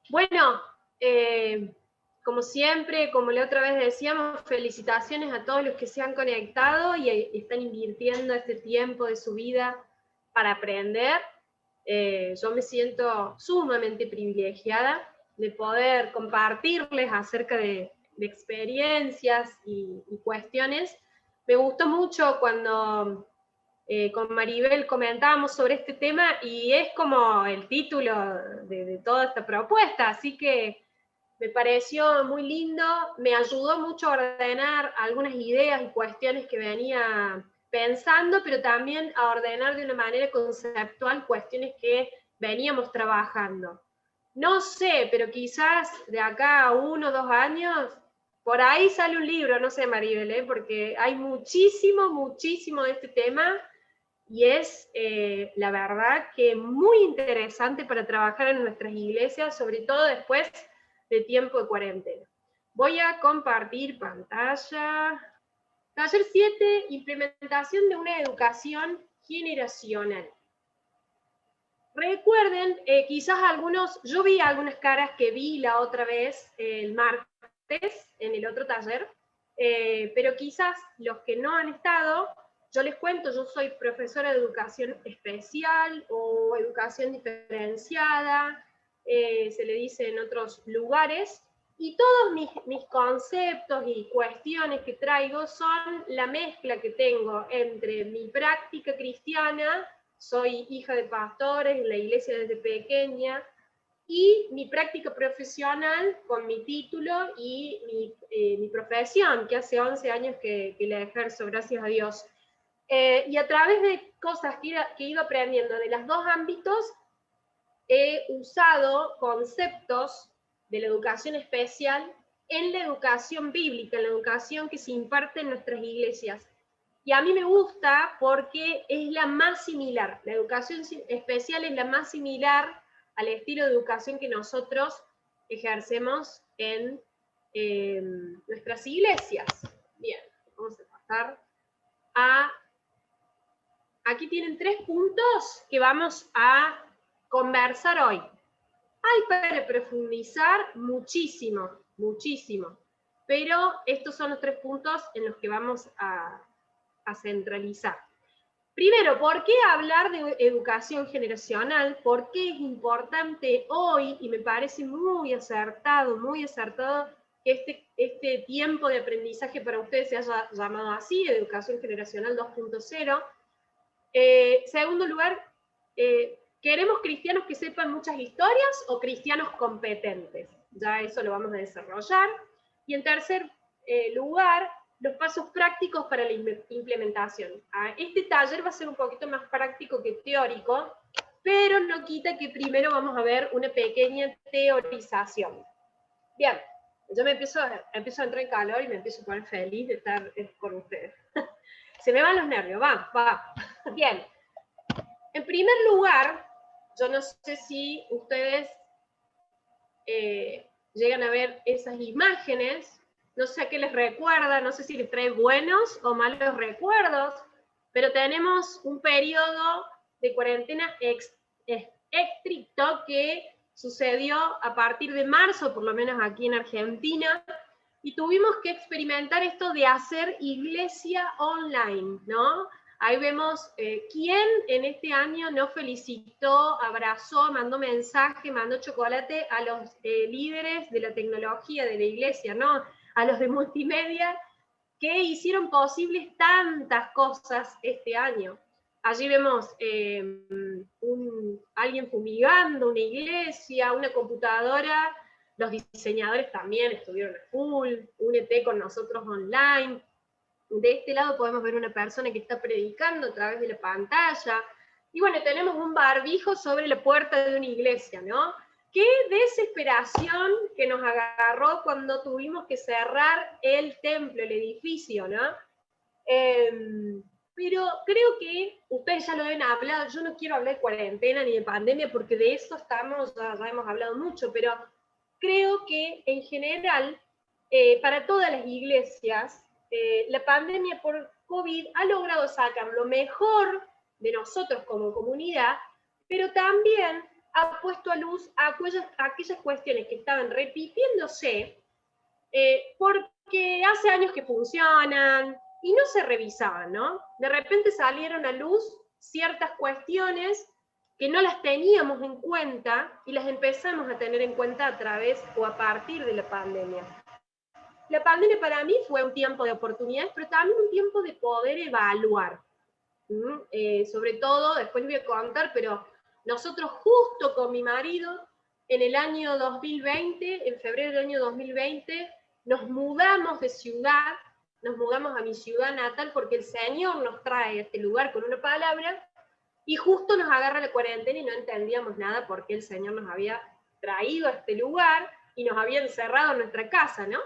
Bueno, como siempre, como la otra vez decíamos, felicitaciones a todos los que se han conectado y están invirtiendo este tiempo de su vida para aprender. Yo me siento sumamente privilegiada de poder compartirles acerca de experiencias y cuestiones. Me gustó mucho cuando con Maribel comentábamos sobre este tema y es como el título de toda esta propuesta, así que me pareció muy lindo, me ayudó mucho a ordenar algunas ideas y cuestiones que venía pensando, pero también a ordenar de una manera conceptual cuestiones que veníamos trabajando. No sé, pero quizás de acá a 1 o 2 años, por ahí sale un libro, no sé, Maribel, porque hay muchísimo, muchísimo de este tema y es la verdad que muy interesante para trabajar en nuestras iglesias, sobre todo después de tiempo de cuarentena. Voy a compartir pantalla. Taller 7, implementación de una educación generacional. Recuerden, quizás algunos, yo vi algunas caras que vi la otra vez, el martes, en el otro taller, pero quizás los que no han estado, yo les cuento, yo soy profesora de educación especial o educación diferenciada, se le dice en otros lugares, y todos mis conceptos y cuestiones que traigo son la mezcla que tengo entre mi práctica cristiana, soy hija de pastores en la iglesia desde pequeña, y mi práctica profesional con mi título y mi profesión, que hace 11 años que la ejerzo, gracias a Dios. Y a través de cosas que he ido aprendiendo de los dos ámbitos, he usado conceptos de la educación especial en la educación bíblica, en la educación que se imparte en nuestras iglesias. Y a mí me gusta porque es la más similar, la educación especial es la más similar al estilo de educación que nosotros ejercemos en nuestras iglesias. Bien, vamos a pasar a... Aquí tienen 3 puntos que vamos a conversar hoy. Hay para profundizar muchísimo, muchísimo, pero estos son los 3 puntos en los que vamos a centralizar. Primero, ¿por qué hablar de educación generacional? ¿Por qué es importante hoy? Y me parece muy acertado que este tiempo de aprendizaje para ustedes se haya llamado así, educación generacional 2.0. Segundo lugar, ¿queremos cristianos que sepan muchas historias o cristianos competentes? Ya eso lo vamos a desarrollar. Y en tercer lugar, los pasos prácticos para la implementación. Este taller va a ser un poquito más práctico que teórico, pero no quita que primero vamos a ver una pequeña teorización. Bien, yo empiezo a entrar en calor y me empiezo a poner feliz de estar con ustedes. Se me van los nervios, va. Bien, en primer lugar, yo no sé si ustedes llegan a ver esas imágenes, no sé a qué les recuerda, no sé si les trae buenos o malos recuerdos, pero tenemos un periodo de cuarentena estricto que sucedió a partir de marzo, por lo menos aquí en Argentina, y tuvimos que experimentar esto de hacer iglesia online, ¿no? Ahí vemos quién en este año no felicitó, abrazó, mandó mensaje, mandó chocolate a los líderes de la tecnología de la iglesia, ¿no? A los de multimedia que hicieron posibles tantas cosas este año. Allí vemos alguien fumigando una iglesia, una computadora, los diseñadores también estuvieron a full, únete con nosotros online. De este lado podemos ver una persona que está predicando a través de la pantalla. Y bueno, tenemos un barbijo sobre la puerta de una iglesia, ¿no? Qué desesperación que nos agarró cuando tuvimos que cerrar el templo, el edificio, ¿no? Pero creo que ustedes ya lo han hablado, yo no quiero hablar de cuarentena ni de pandemia porque de eso ya hemos hablado mucho, pero creo que en general, para todas las iglesias, la pandemia por COVID ha logrado sacar lo mejor de nosotros como comunidad, pero también ha puesto a luz aquellas cuestiones que estaban repitiéndose porque hace años que funcionan y no se revisaban, ¿no? De repente salieron a luz ciertas cuestiones que no las teníamos en cuenta y las empezamos a tener en cuenta a través o a partir de la pandemia. La pandemia para mí fue un tiempo de oportunidades, pero también un tiempo de poder evaluar. Sobre todo, después les voy a contar, pero nosotros justo con mi marido, en el año 2020, en febrero del año 2020, nos mudamos de ciudad, nos mudamos a mi ciudad natal porque el Señor nos trae a este lugar con una palabra y justo nos agarra la cuarentena y no entendíamos nada porque el Señor nos había traído a este lugar y nos había encerrado en nuestra casa, ¿no?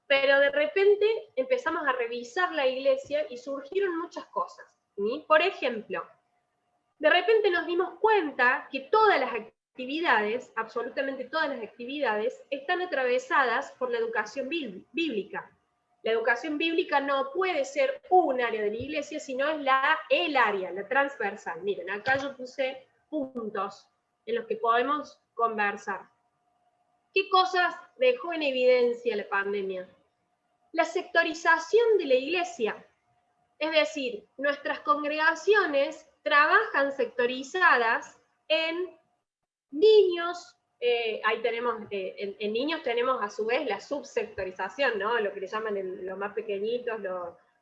Pero de repente empezamos a revisar la iglesia y surgieron muchas cosas. ¿Sí? Por ejemplo, de repente nos dimos cuenta que todas las actividades, absolutamente todas las actividades, están atravesadas por la educación bíblica. La educación bíblica no puede ser un área de la iglesia, sino es el área, la transversal. Miren, acá yo puse puntos en los que podemos conversar. ¿Qué cosas dejó en evidencia la pandemia? La sectorización de la iglesia. Es decir, nuestras congregaciones trabajan sectorizadas en niños, ahí tenemos, en niños tenemos a su vez la subsectorización, ¿no? Lo que le llaman los más pequeñitos,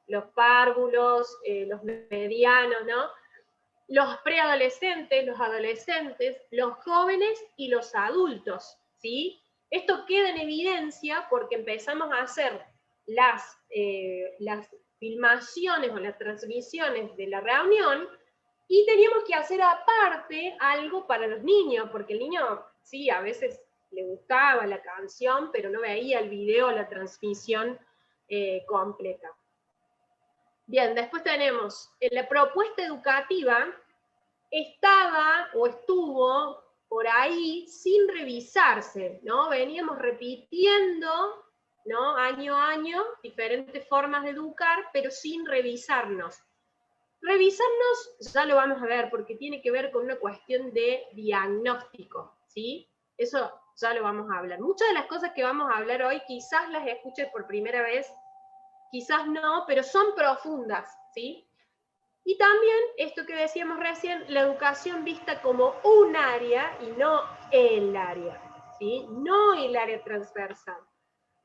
los párvulos, los medianos, ¿no? Los preadolescentes, los adolescentes, los jóvenes y los adultos, ¿sí? Esto queda en evidencia porque empezamos a hacer las filmaciones o las transmisiones de la reunión y teníamos que hacer aparte algo para los niños, porque el niño, sí, a veces le gustaba la canción, pero no veía el video, la transmisión completa. Bien, después tenemos la propuesta educativa, estaba o estuvo por ahí sin revisarse, ¿no? Veníamos repitiendo, ¿no? Año a año, diferentes formas de educar, pero sin revisarnos. Revisarnos, ya lo vamos a ver, porque tiene que ver con una cuestión de diagnóstico, ¿sí? Eso ya lo vamos a hablar. Muchas de las cosas que vamos a hablar hoy quizás las escuches por primera vez, quizás no, pero son profundas, ¿sí? Y también, esto que decíamos recién, la educación vista como un área y no el área, ¿sí? No el área transversal.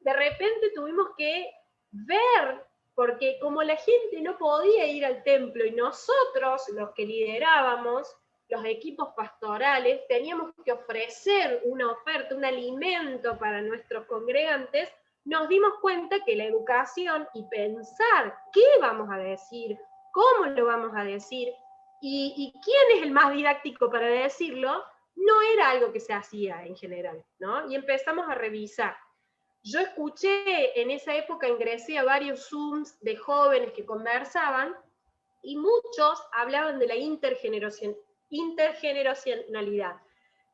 De repente tuvimos que ver, porque como la gente no podía ir al templo y nosotros, los que liderábamos, los equipos pastorales, teníamos que ofrecer una oferta, un alimento para nuestros congregantes, nos dimos cuenta que la educación y pensar qué vamos a decir, cómo lo vamos a decir, y quién es el más didáctico para decirlo, no era algo que se hacía en general, ¿no? Y empezamos a revisar. Yo escuché, en esa época ingresé a varios Zooms de jóvenes que conversaban, y muchos hablaban de la intergeneracionalidad,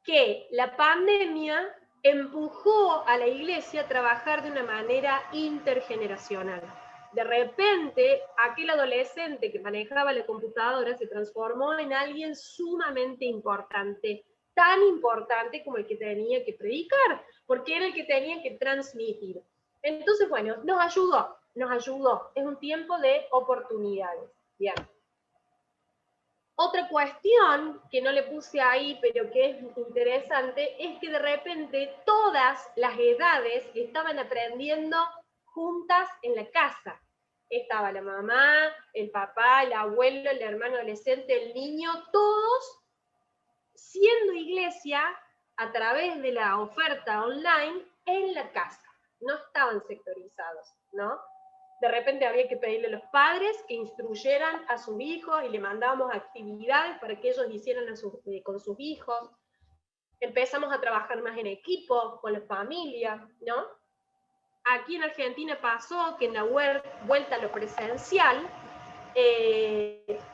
que la pandemia empujó a la iglesia a trabajar de una manera intergeneracional. De repente, aquel adolescente que manejaba la computadora se transformó en alguien sumamente importante, tan importante como el que tenía que predicar, porque era el que tenía que transmitir. Entonces, bueno, nos ayudó. Es un tiempo de oportunidades. Bien. Otra cuestión que no le puse ahí, pero que es interesante, es que de repente todas las edades estaban aprendiendo juntas en la casa. Estaba la mamá, el papá, el abuelo, el hermano adolescente, el niño, todos siendo iglesia a través de la oferta online en la casa. No estaban sectorizados, ¿no? De repente había que pedirle a los padres que instruyeran a sus hijos y le mandábamos actividades para que ellos hicieran con sus hijos. Empezamos a trabajar más en equipo, con la familia, ¿no? Aquí en Argentina pasó que en la vuelta a lo presencial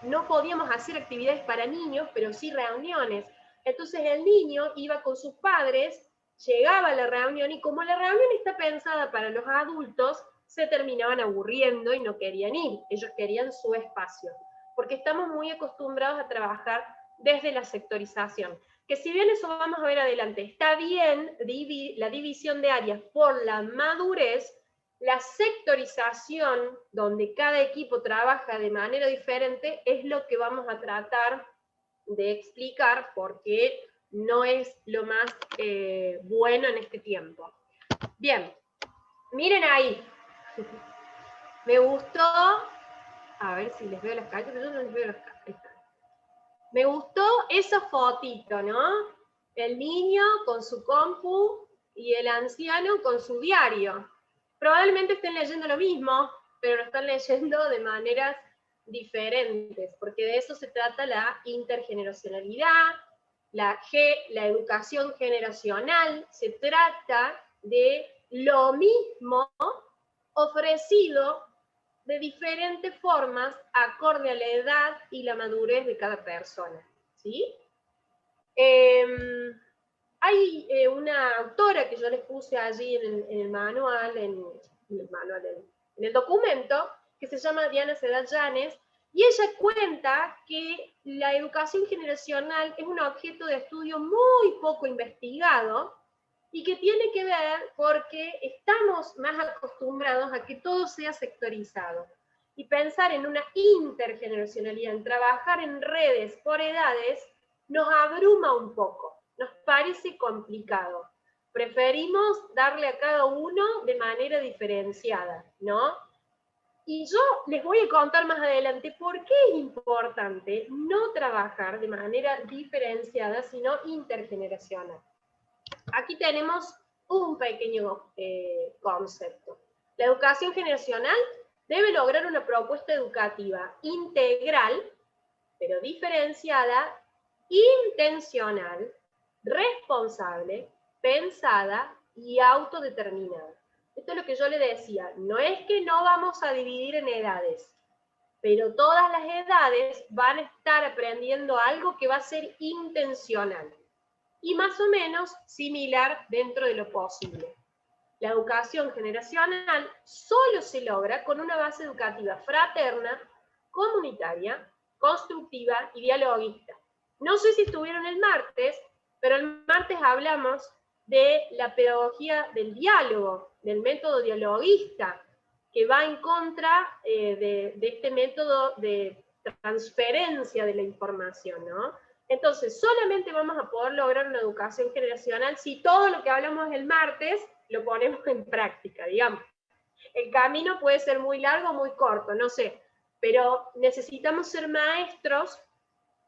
no podíamos hacer actividades para niños, pero sí reuniones. Entonces el niño iba con sus padres, llegaba a la reunión y como la reunión está pensada para los adultos, se terminaban aburriendo y no querían ir. Ellos querían su espacio, porque estamos muy acostumbrados a trabajar desde la sectorización. que si bien eso vamos a ver adelante, está bien la división de áreas por la madurez, la sectorización, donde cada equipo trabaja de manera diferente, es lo que vamos a tratar de explicar porque no es lo más bueno en este tiempo. Bien, miren ahí. Me gustó, a ver si les veo las caras, pero yo no les veo las caras. Me gustó esa fotito, ¿no? El niño con su compu y el anciano con su diario. Probablemente estén leyendo lo mismo, pero lo están leyendo de maneras diferentes, porque de eso se trata la intergeneracionalidad, la educación generacional, se trata de lo mismo ofrecido de diferentes formas acorde a la edad y la madurez de cada persona, ¿sí? Hay una autora que yo les puse allí en el manual, en el documento, que se llama Diana Sedal Llanes, y ella cuenta que la educación generacional es un objeto de estudio muy poco investigado, y que tiene que ver porque estamos más acostumbrados a que todo sea sectorizado. Y pensar en una intergeneracionalidad, en trabajar en redes por edades, nos abruma un poco, nos parece complicado. Preferimos darle a cada uno de manera diferenciada, ¿no? Y yo les voy a contar más adelante por qué es importante no trabajar de manera diferenciada, sino intergeneracional. Aquí tenemos un pequeño concepto. La educación generacional debe lograr una propuesta educativa integral, pero diferenciada, intencional, responsable, pensada y autodeterminada. Esto es lo que yo le decía, no es que no vamos a dividir en edades, pero todas las edades van a estar aprendiendo algo que va a ser intencional y más o menos similar dentro de lo posible. La educación generacional solo se logra con una base educativa fraterna, comunitaria, constructiva y dialoguista. No sé si estuvieron el martes, pero el martes hablamos de la pedagogía del diálogo, del método dialoguista, que va en contra de este método de transferencia de la información, ¿no? Entonces, solamente vamos a poder lograr una educación generacional si todo lo que hablamos el martes lo ponemos en práctica, digamos. El camino puede ser muy largo o muy corto, no sé, pero necesitamos ser maestros,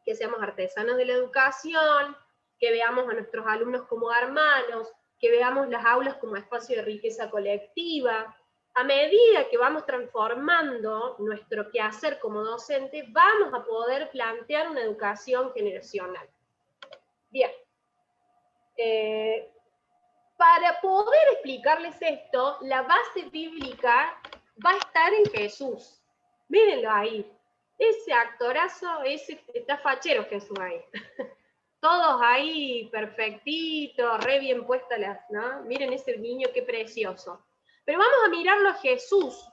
que seamos artesanos de la educación, que veamos a nuestros alumnos como hermanos, que veamos las aulas como espacio de riqueza colectiva. A medida que vamos transformando nuestro quehacer como docente, vamos a poder plantear una educación generacional. Bien. Para poder explicarles esto, la base bíblica va a estar en Jesús. Mírenlo ahí. Ese actorazo, está fachero Jesús ahí. Todos ahí perfectitos, re bien puestas las, ¿no? Miren ese niño, qué precioso. Pero vamos a mirarlo a Jesús,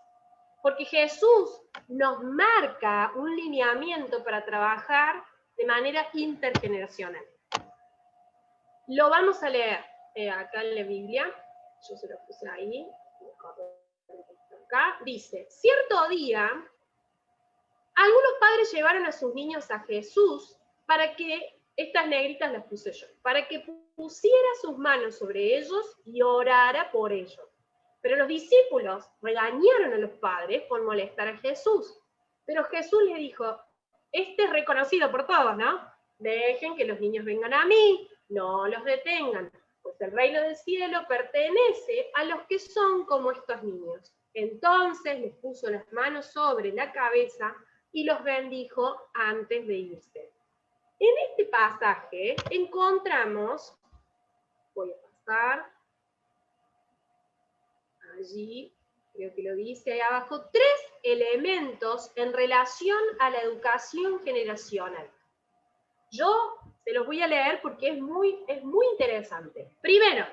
porque Jesús nos marca un lineamiento para trabajar de manera intergeneracional. Lo vamos a leer acá en la Biblia. Yo se lo puse ahí. Acá dice, cierto día, algunos padres llevaron a sus niños a Jesús para que, estas negritas las puse yo, para que pusiera sus manos sobre ellos y orara por ellos. Pero los discípulos regañaron a los padres por molestar a Jesús. Pero Jesús les dijo, este es reconocido por todos, ¿no? Dejen que los niños vengan a mí, no los detengan, pues el reino del cielo pertenece a los que son como estos niños. Entonces les puso las manos sobre la cabeza y los bendijo antes de irse. En este pasaje encontramos, voy a pasar, allí, creo que lo dice ahí abajo, 3 elementos en relación a la educación generacional. Yo se los voy a leer porque es muy interesante. Primero,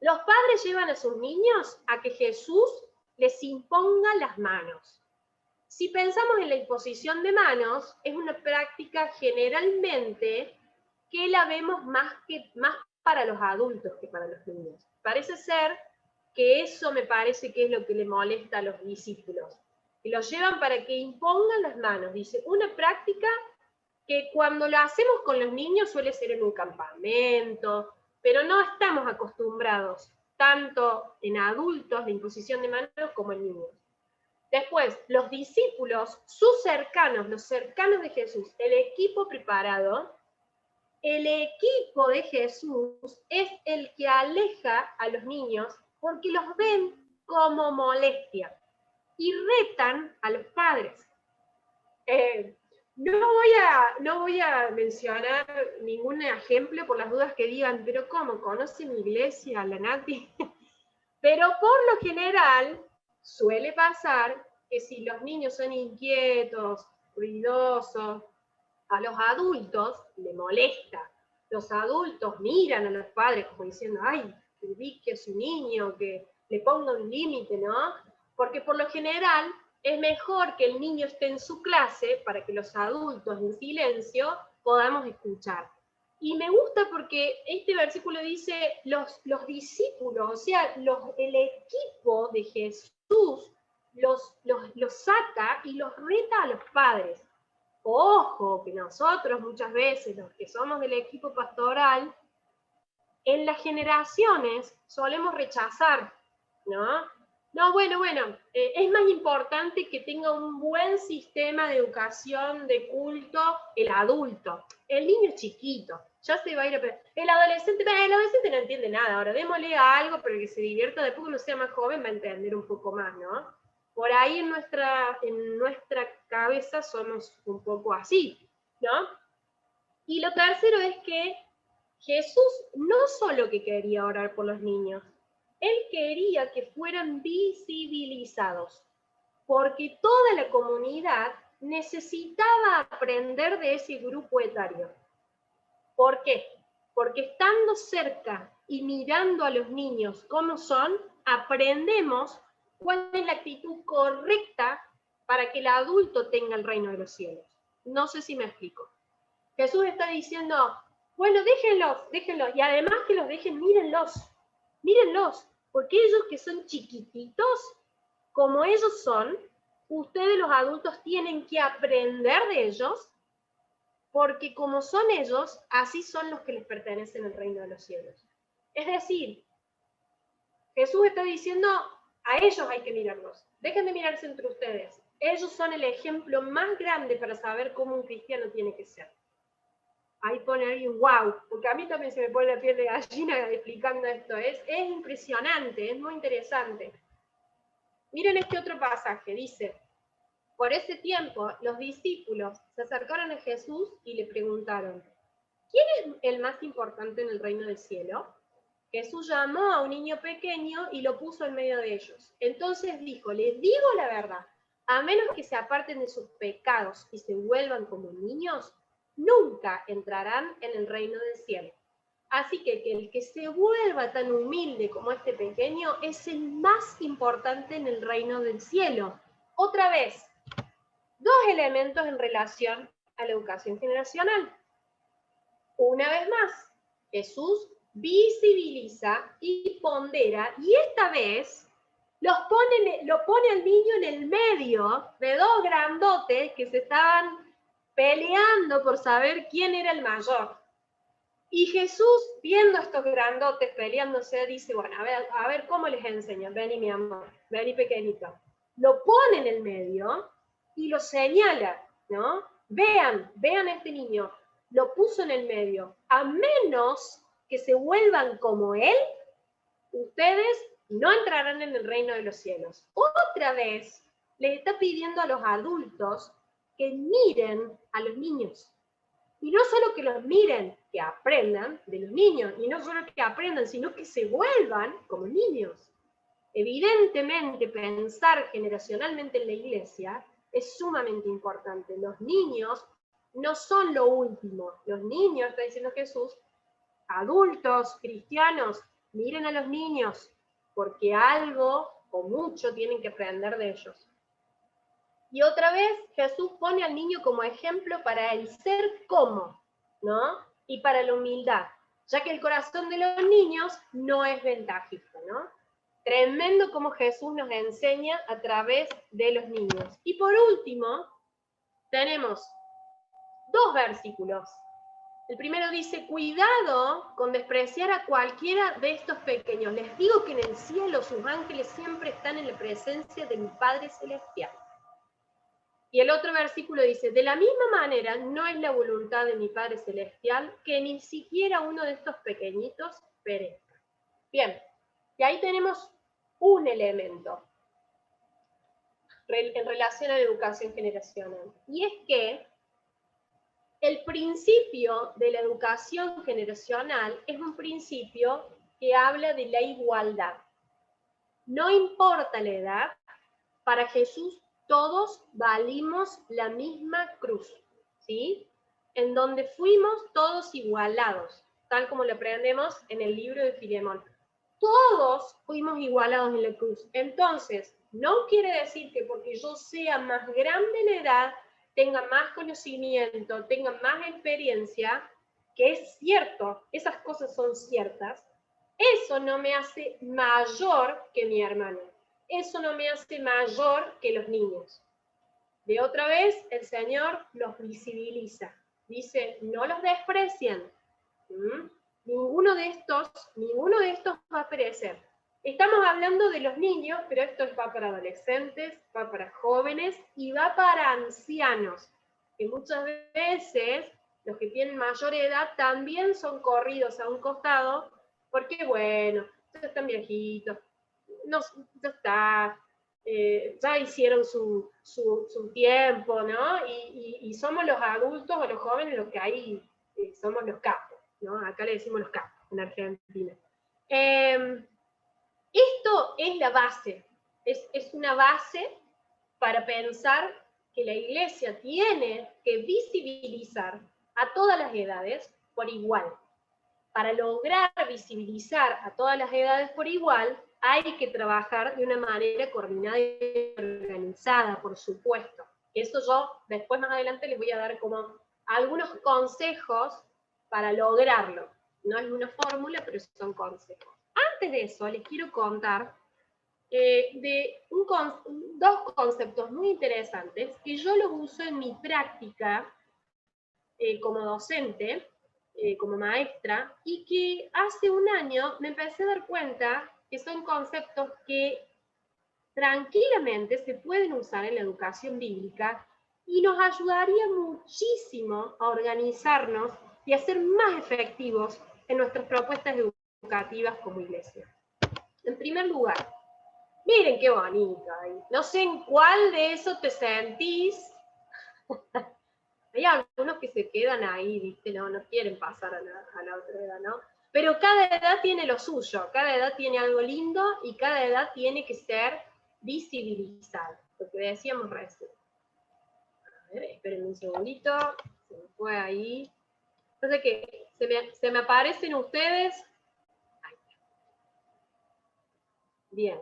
los padres llevan a sus niños a que Jesús les imponga las manos. Si pensamos en la imposición de manos, es una práctica generalmente que la vemos más para los adultos que para los niños. Parece ser que eso me parece que es lo que le molesta a los discípulos. Y los llevan para que impongan las manos. Dice, una práctica que cuando lo hacemos con los niños suele ser en un campamento, pero no estamos acostumbrados, tanto en adultos, la imposición de manos, como en niños. Después, los discípulos, sus cercanos, los cercanos de Jesús, el equipo preparado, el equipo de Jesús es el que aleja a los niños porque los ven como molestia y retan a los padres. No voy a mencionar ningún ejemplo por las dudas que digan, pero ¿cómo? ¿Conoce mi iglesia, la Nati? Pero por lo general suele pasar que si los niños son inquietos, ruidosos, a los adultos le molesta. Los adultos miran a los padres como diciendo, ay, que ubique a su niño, que le ponga un límite, ¿no? Porque por lo general es mejor que el niño esté en su clase para que los adultos en silencio podamos escuchar. Y me gusta porque este versículo dice, los discípulos, o sea, el equipo de Jesús los saca y los reta a los padres. Ojo, que nosotros muchas veces, los que somos del equipo pastoral, en las generaciones solemos rechazar, ¿no? No, bueno, es más importante que tenga un buen sistema de educación, de culto, el adulto. El niño es chiquito, ya se va a ir a... El adolescente no entiende nada, ahora démosle algo para que se divierta, después cuando sea más joven va a entender un poco más, ¿no? Por ahí en nuestra cabeza somos un poco así, ¿no? Y lo tercero es que Jesús no solo que quería orar por los niños, él quería que fueran visibilizados, porque toda la comunidad necesitaba aprender de ese grupo etario. ¿Por qué? Porque estando cerca y mirando a los niños cómo son, aprendemos cuál es la actitud correcta para que el adulto tenga el reino de los cielos. No sé si me explico. Jesús está diciendo, bueno, déjenlos, y además que los dejen, mírenlos, porque ellos que son chiquititos, como ellos son, ustedes los adultos tienen que aprender de ellos, porque como son ellos, así son los que les pertenecen al reino de los cielos. Es decir, Jesús está diciendo, a ellos hay que mirarlos, dejen de mirarse entre ustedes. Ellos son el ejemplo más grande para saber cómo un cristiano tiene que ser. Ahí pone alguien, wow, porque a mí también se me pone la piel de gallina explicando esto. Es impresionante, es muy interesante. Miren este otro pasaje, dice, por ese tiempo los discípulos se acercaron a Jesús y le preguntaron, ¿quién es el más importante en el reino del cielo? Jesús llamó a un niño pequeño y lo puso en medio de ellos. Entonces dijo, les digo la verdad, a menos que se aparten de sus pecados y se vuelvan como niños, nunca entrarán en el reino del cielo. Así que el que se vuelva tan humilde como este pequeño es el más importante en el reino del cielo. Otra vez, dos elementos en relación a la educación generacional. Una vez más, Jesús visibiliza y pondera, y esta vez lo pone al niño en el medio de dos grandotes que se estaban peleando por saber quién era el mayor. Y Jesús, viendo a estos grandotes peleándose, dice, bueno, a ver cómo les enseño. Vení, mi amor, vení, pequeñito. Lo pone en el medio y lo señala, ¿no? Vean a este niño. Lo puso en el medio. A menos que se vuelvan como él, ustedes no entrarán en el reino de los cielos. Otra vez, les está pidiendo a los adultos que miren a los niños. Y no solo que los miren, que aprendan de los niños. Y no solo que aprendan, sino que se vuelvan como niños. Evidentemente, pensar generacionalmente en la iglesia es sumamente importante. Los niños no son lo último. Los niños, está diciendo Jesús, adultos, cristianos, miren a los niños, porque algo o mucho tienen que aprender de ellos. Y otra vez Jesús pone al niño como ejemplo para el ser como, ¿no? y para la humildad, ya que el corazón de los niños no es ventajista, ¿no? Tremendo como Jesús nos enseña a través de los niños. Y por último, tenemos dos versículos. El primero dice, cuidado con despreciar a cualquiera de estos pequeños. Les digo que en el cielo sus ángeles siempre están en la presencia de mi Padre Celestial. Y el otro versículo dice, de la misma manera no es la voluntad de mi Padre Celestial que ni siquiera uno de estos pequeñitos perezca. Bien, y ahí tenemos un elemento en relación a la educación generacional. Y es que el principio de la educación generacional es un principio que habla de la igualdad. No importa la edad, para Jesús todos valimos la misma cruz, ¿sí? En donde fuimos todos igualados, tal como lo aprendemos en el libro de Filemón. Todos fuimos igualados en la cruz. Entonces, no quiere decir que porque yo sea más grande en edad, tenga más conocimiento, tenga más experiencia, que es cierto, esas cosas son ciertas, eso no me hace mayor que mi hermano. Eso no me hace mayor que los niños. De otra vez, el Señor los visibiliza. Dice, no los desprecien. Ninguno de estos va a perecer. Estamos hablando de los niños, pero esto va para adolescentes, va para jóvenes y va para ancianos, que muchas veces los que tienen mayor edad también son corridos a un costado, porque bueno, ya están viejitos, no, ya está, ya hicieron su tiempo, ¿no? Y somos los adultos o los jóvenes los que ahí somos los capos, ¿no? Acá le decimos los capos en Argentina. Esto es la base, es una base para pensar que la Iglesia tiene que visibilizar a todas las edades por igual. Para lograr visibilizar a todas las edades por igual, hay que trabajar de una manera coordinada y organizada, por supuesto. Eso yo después más adelante les voy a dar como algunos consejos para lograrlo. No es una fórmula, pero son consejos. Antes de eso, les quiero contar dos conceptos muy interesantes que yo los uso en mi práctica como docente, como maestra, y que hace un año me empecé a dar cuenta que son conceptos que tranquilamente se pueden usar en la educación bíblica y nos ayudaría muchísimo a organizarnos y a ser más efectivos en nuestras propuestas educativas como iglesia. En primer lugar, miren qué bonito. No sé en cuál de eso te sentís. Hay algunos que se quedan ahí, ¿viste? No quieren pasar a la otra edad, ¿no? Pero cada edad tiene lo suyo, cada edad tiene algo lindo y cada edad tiene que ser visibilizada, lo que decíamos recién. A ver, espérenme un segundito, se me fue ahí. Entonces, que se me aparecen ustedes. Ahí. Bien.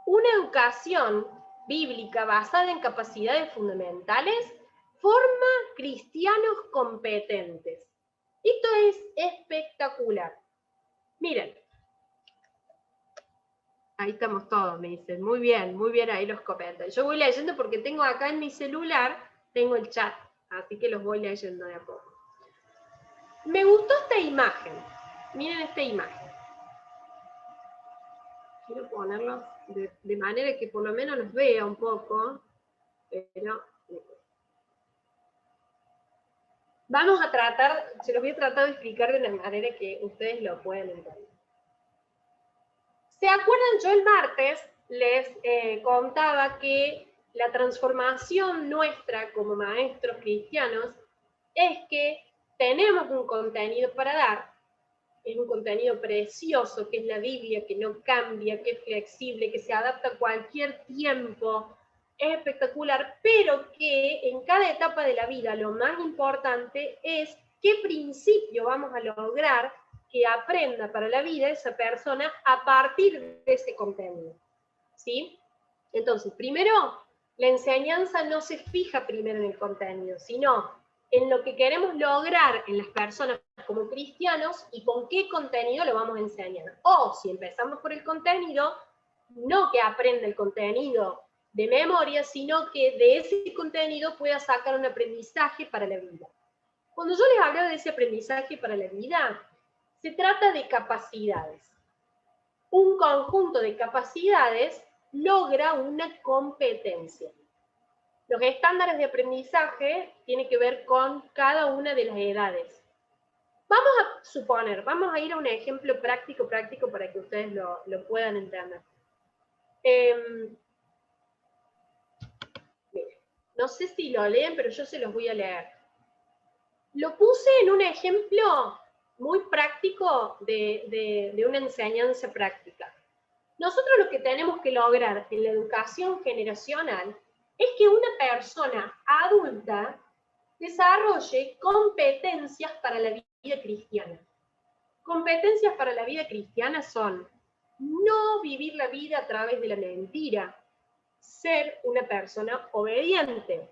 Una educación bíblica basada en capacidades fundamentales forma cristianos competentes. Esto es espectacular. Miren. Ahí estamos todos, me dicen. Muy bien ahí los comentan. Yo voy leyendo porque tengo acá en mi celular, tengo el chat, así que los voy leyendo de a poco. Me gustó esta imagen. Miren esta imagen. Quiero ponerlos de manera que por lo menos los vea un poco, pero vamos a tratar, se los voy a tratar de explicar de una manera que ustedes lo puedan entender. ¿Se acuerdan? Yo el martes les contaba que la transformación nuestra como maestros cristianos es que tenemos un contenido para dar, es un contenido precioso, que es la Biblia, que no cambia, que es flexible, que se adapta a cualquier tiempo, es espectacular, pero que en cada etapa de la vida lo más importante es qué principio vamos a lograr que aprenda para la vida esa persona a partir de ese contenido, ¿sí? Entonces, primero, la enseñanza no se fija primero en el contenido, sino en lo que queremos lograr en las personas como cristianos y con qué contenido lo vamos a enseñar. O si empezamos por el contenido, no que aprenda el contenido de memoria, sino que de ese contenido pueda sacar un aprendizaje para la vida. Cuando yo les hablo de ese aprendizaje para la vida, se trata de capacidades. Un conjunto de capacidades logra una competencia. Los estándares de aprendizaje tienen que ver con cada una de las edades. Vamos a suponer, vamos a ir a un ejemplo práctico para que ustedes lo puedan entender. No sé si lo leen, pero yo se los voy a leer. Lo puse en un ejemplo muy práctico de una enseñanza práctica. Nosotros lo que tenemos que lograr en la educación generacional es que una persona adulta desarrolle competencias para la vida cristiana. Competencias para la vida cristiana son no vivir la vida a través de la mentira, ser una persona obediente,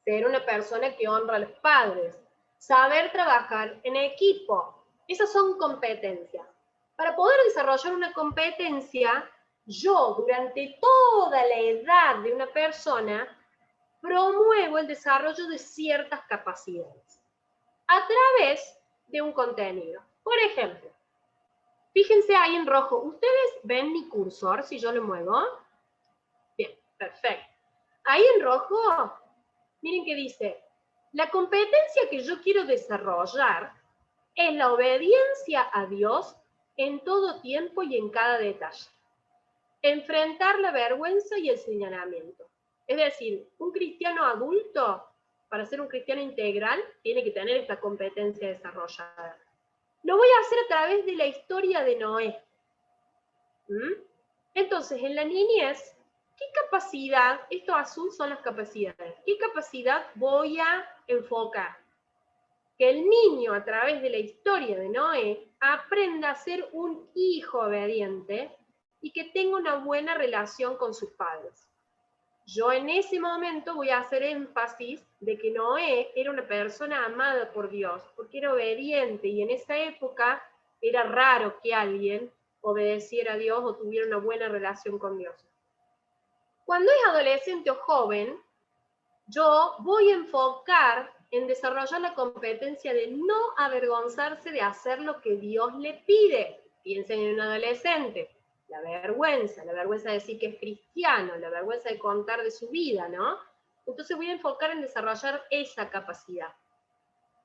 ser una persona que honra a los padres, saber trabajar en equipo. Esas son competencias. Para poder desarrollar una competencia, yo durante toda la edad de una persona promuevo el desarrollo de ciertas capacidades a través de un contenido. Por ejemplo, fíjense ahí en rojo. ¿Ustedes ven mi cursor si yo lo muevo? Bien, perfecto. Ahí en rojo, miren que dice, la competencia que yo quiero desarrollar es la obediencia a Dios en todo tiempo y en cada detalle. Enfrentar la vergüenza y el señalamiento. Es decir, un cristiano adulto, para ser un cristiano integral, tiene que tener esta competencia desarrollada. Lo voy a hacer a través de la historia de Noé. Entonces, en la niñez, ¿qué capacidad, esto azul son las capacidades, qué capacidad voy a enfocar? Que el niño, a través de la historia de Noé, aprenda a ser un hijo obediente y que tenga una buena relación con sus padres. Yo en ese momento voy a hacer énfasis de que Noé era una persona amada por Dios, porque era obediente, y en esa época era raro que alguien obedeciera a Dios o tuviera una buena relación con Dios. Cuando es adolescente o joven, yo voy a enfocar en desarrollar la competencia de no avergonzarse de hacer lo que Dios le pide. Piensen en un adolescente. La vergüenza de decir que es cristiano, la vergüenza de contar de su vida, ¿no? Entonces voy a enfocar en desarrollar esa capacidad.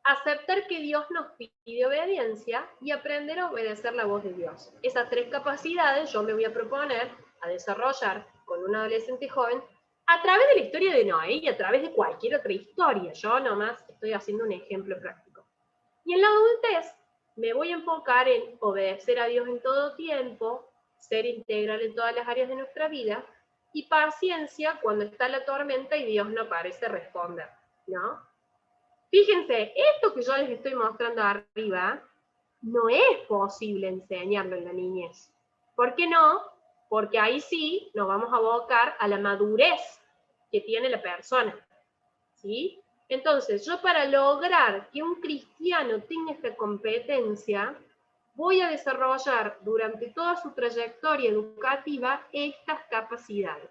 Aceptar que Dios nos pide obediencia y aprender a obedecer la voz de Dios. Esas tres capacidades yo me voy a proponer a desarrollar con un adolescente joven a través de la historia de Noé y a través de cualquier otra historia. Yo nomás estoy haciendo un ejemplo práctico. Y en la adultez me voy a enfocar en obedecer a Dios en todo tiempo, ser integral en todas las áreas de nuestra vida, y paciencia cuando está la tormenta y Dios no parece responder, ¿no? Fíjense, esto que yo les estoy mostrando arriba, no es posible enseñarlo en la niñez. ¿Por qué no? Porque ahí sí nos vamos a abocar a la madurez que tiene la persona, ¿sí? Entonces, yo para lograr que un cristiano tenga esta competencia, voy a desarrollar durante toda su trayectoria educativa estas capacidades.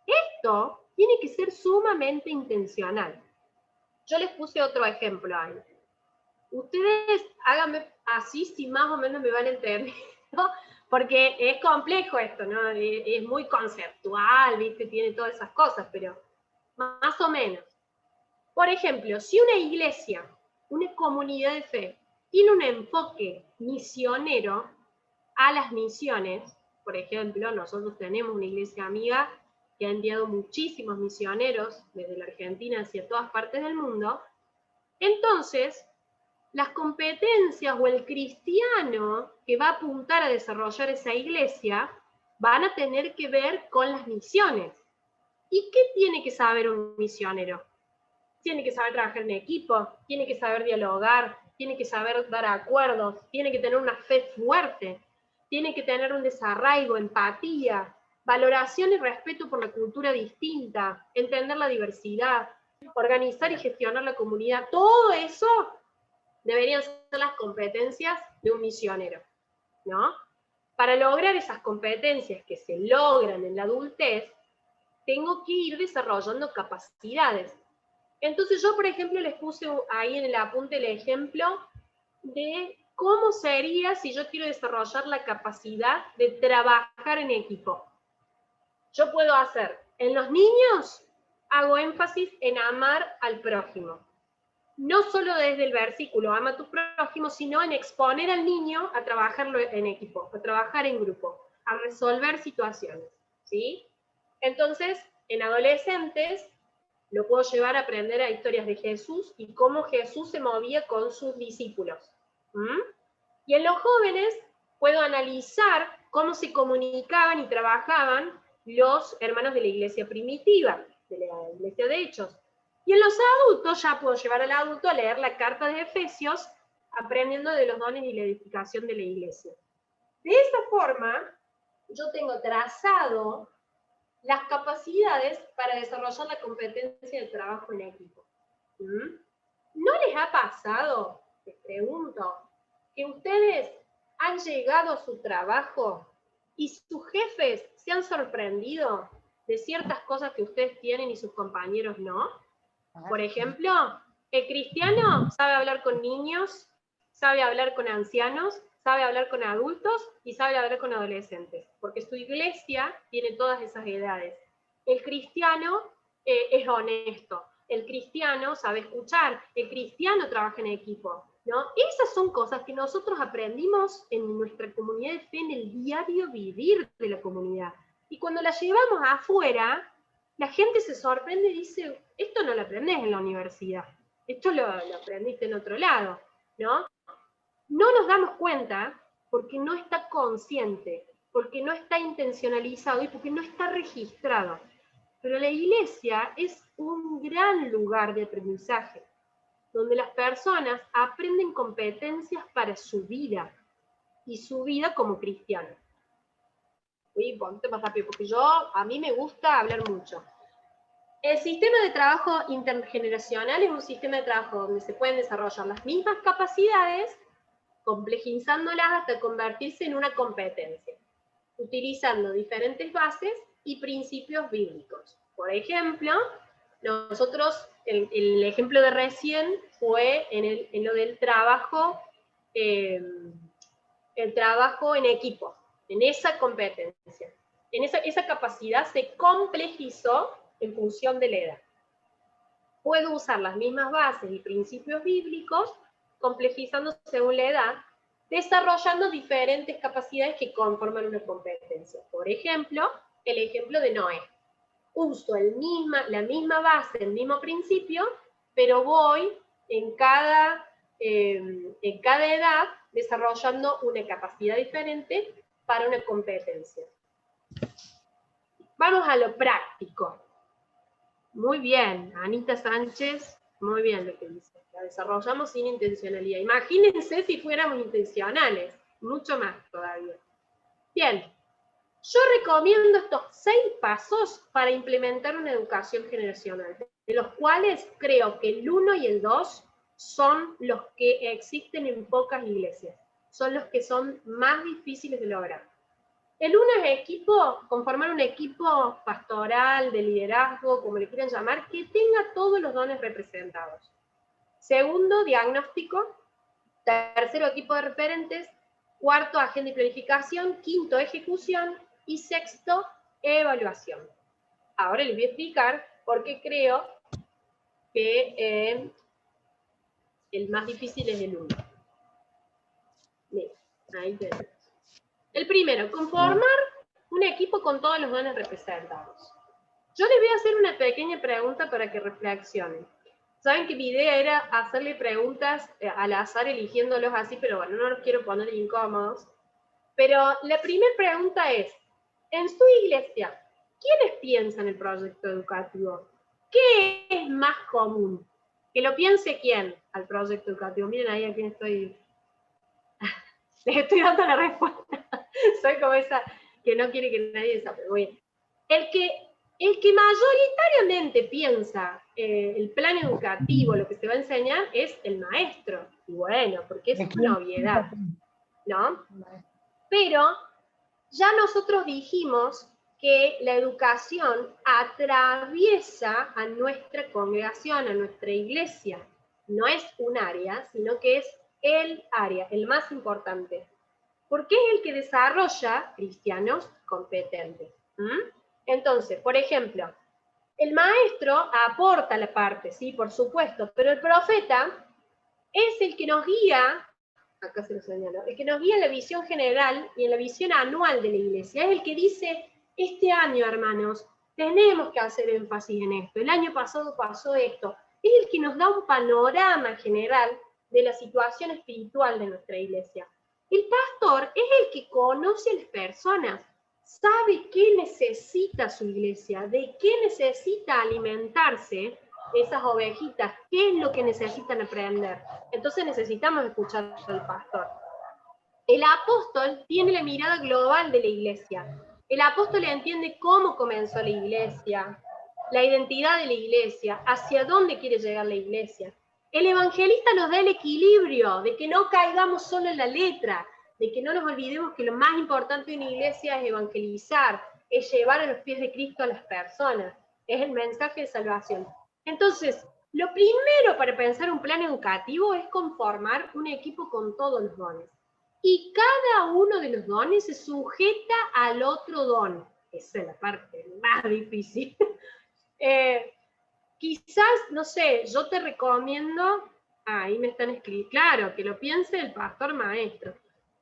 Esto tiene que ser sumamente intencional. Yo les puse otro ejemplo ahí. Ustedes háganme así si más o menos me van a entender, ¿no? Porque es complejo esto, ¿no? Es muy conceptual, ¿viste? Tiene todas esas cosas, pero más o menos. Por ejemplo, si una iglesia, una comunidad de fe, tiene un enfoque misionero a las misiones, por ejemplo, nosotros tenemos una iglesia amiga que ha enviado muchísimos misioneros desde la Argentina hacia todas partes del mundo, entonces las competencias o el cristiano que va a apuntar a desarrollar esa iglesia van a tener que ver con las misiones. ¿Y qué tiene que saber un misionero? Tiene que saber trabajar en equipo, tiene que saber dialogar, tiene que saber dar acuerdos, tiene que tener una fe fuerte, tiene que tener un desarraigo, empatía, valoración y respeto por la cultura distinta, entender la diversidad, organizar y gestionar la comunidad. Todo eso deberían ser las competencias de un misionero, ¿no? Para lograr esas competencias que se logran en la adultez, tengo que ir desarrollando capacidades. Entonces yo, por ejemplo, les puse ahí en el apunte el ejemplo de cómo sería si yo quiero desarrollar la capacidad de trabajar en equipo. Yo puedo hacer, en los niños, hago énfasis en amar al prójimo. No solo desde el versículo, ama a tu prójimo, sino en exponer al niño a trabajarlo en equipo, a trabajar en grupo, a resolver situaciones, ¿sí? Entonces, en adolescentes, lo puedo llevar a aprender a historias de Jesús y cómo Jesús se movía con sus discípulos. Y en los jóvenes, puedo analizar cómo se comunicaban y trabajaban los hermanos de la iglesia primitiva, de la iglesia de Hechos. Y en los adultos ya puedo llevar al adulto a leer la carta de Efesios, aprendiendo de los dones y la edificación de la iglesia. De esta forma, yo tengo trazado las capacidades para desarrollar la competencia del trabajo en equipo. ¿No les ha pasado, les pregunto, que ustedes han llegado a su trabajo y sus jefes se han sorprendido de ciertas cosas que ustedes tienen y sus compañeros no? Por ejemplo, el cristiano sabe hablar con niños, sabe hablar con ancianos, sabe hablar con adultos y sabe hablar con adolescentes, porque su iglesia tiene todas esas edades. El cristiano es honesto, el cristiano sabe escuchar, el cristiano trabaja en equipo, ¿no? Esas son cosas que nosotros aprendimos en nuestra comunidad de fe, en el diario vivir de la comunidad. Y cuando la llevamos afuera, la gente se sorprende y dice, esto no lo aprendés en la universidad, esto lo aprendiste en otro lado, ¿no? No nos damos cuenta porque no está consciente, porque no está intencionalizado y porque no está registrado. Pero la iglesia es un gran lugar de aprendizaje, donde las personas aprenden competencias para su vida y su vida como cristiano. Uy, ponte más rápido, porque a mí me gusta hablar mucho. El sistema de trabajo intergeneracional es un sistema de trabajo donde se pueden desarrollar las mismas capacidades, complejizándolas hasta convertirse en una competencia, utilizando diferentes bases y principios bíblicos. Por ejemplo, nosotros, el ejemplo de recién fue en lo del trabajo, el trabajo en equipo, en esa competencia. Esa capacidad se complejizó en función de la edad. Puedo usar las mismas bases y principios bíblicos, complejizando según la edad, desarrollando diferentes capacidades que conforman una competencia. Por ejemplo, el ejemplo de Noé. Uso la misma base, el mismo principio, pero voy en cada edad desarrollando una capacidad diferente para una competencia. Vamos a lo práctico. Muy bien, Anita Sánchez, muy bien lo que dice. La desarrollamos sin intencionalidad. Imagínense si fuéramos intencionales, mucho más todavía. Bien, yo recomiendo estos 6 pasos para implementar una educación generacional, de los cuales creo que el 1 y el 2 son los que existen en pocas iglesias, son los que son más difíciles de lograr. El 1 es conformar un equipo pastoral, de liderazgo, como le quieran llamar, que tenga todos los dones representados. Segundo, diagnóstico. Tercero, equipo de referentes. Cuarto, agenda y planificación. Quinto, ejecución. Y sexto, evaluación. Ahora les voy a explicar por qué creo que el más difícil es el 1. Miren, ahí tenemos. El primero, conformar un equipo con todos los dones representados. Yo les voy a hacer una pequeña pregunta para que reflexionen. Saben que mi idea era hacerle preguntas al azar, eligiéndolos así, pero bueno, no los quiero poner incómodos. Pero la primera pregunta es, en su iglesia, ¿quiénes piensan el proyecto educativo? ¿Qué es más común? Que lo piense quién al proyecto educativo. Miren ahí a quién estoy... Les estoy dando la respuesta. Soy como esa que no quiere que nadie sepa. El que El que mayoritariamente piensa el plan educativo, lo que se va a enseñar, es el maestro. Y bueno, porque es una obviedad, ¿no? Pero ya nosotros dijimos que la educación atraviesa a nuestra congregación, a nuestra iglesia. No es un área, sino que es el área, el más importante. Porque es el que desarrolla cristianos competentes. Entonces, por ejemplo, el maestro aporta la parte, sí, por supuesto, pero el profeta es el que nos guía, acá se lo señalo, el que nos guía en la visión general y en la visión anual de la iglesia. Es el que dice, este año, hermanos, tenemos que hacer énfasis en esto. El año pasado pasó esto. Es el que nos da un panorama general de la situación espiritual de nuestra iglesia. El pastor es el que conoce a las personas, sabe qué necesita su iglesia, de qué necesita alimentarse esas ovejitas, qué es lo que necesitan aprender. Entonces necesitamos escuchar al pastor. El apóstol tiene la mirada global de la iglesia. El apóstol entiende cómo comenzó la iglesia, la identidad de la iglesia, hacia dónde quiere llegar la iglesia. El evangelista nos da el equilibrio de que no caigamos solo en la letra, de que no nos olvidemos que lo más importante de una iglesia es evangelizar, es llevar a los pies de Cristo a las personas, es el mensaje de salvación. Entonces, lo primero para pensar un plan educativo es conformar un equipo con todos los dones. Y cada uno de los dones se sujeta al otro don. Esa es la parte más difícil. Quizás, no sé, yo te recomiendo, ahí me están escribiendo, claro, que lo piense el pastor maestro.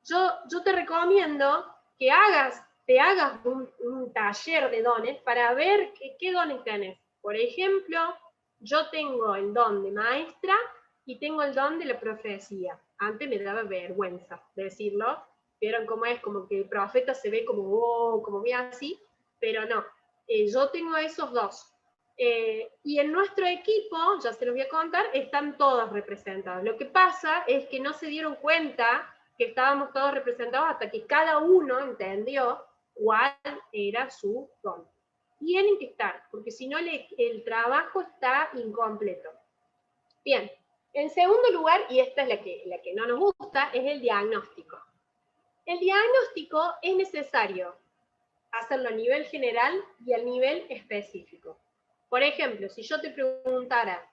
Yo te recomiendo que te hagas un taller de dones para ver qué dones tenés. Por ejemplo, yo tengo el don de maestra y tengo el don de la profecía. Antes me daba vergüenza decirlo, vieron cómo es, como que el profeta se ve como, oh, como bien así, pero no, yo tengo esos dos. Y en nuestro equipo, ya se los voy a contar, están todos representados. Lo que pasa es que no se dieron cuenta que estábamos todos representados hasta que cada uno entendió cuál era su don. Tienen que estar, porque si no el trabajo está incompleto. Bien, en segundo lugar, y esta es la que no nos gusta, es el diagnóstico. El diagnóstico es necesario hacerlo a nivel general y a nivel específico. Por ejemplo, si yo te preguntara,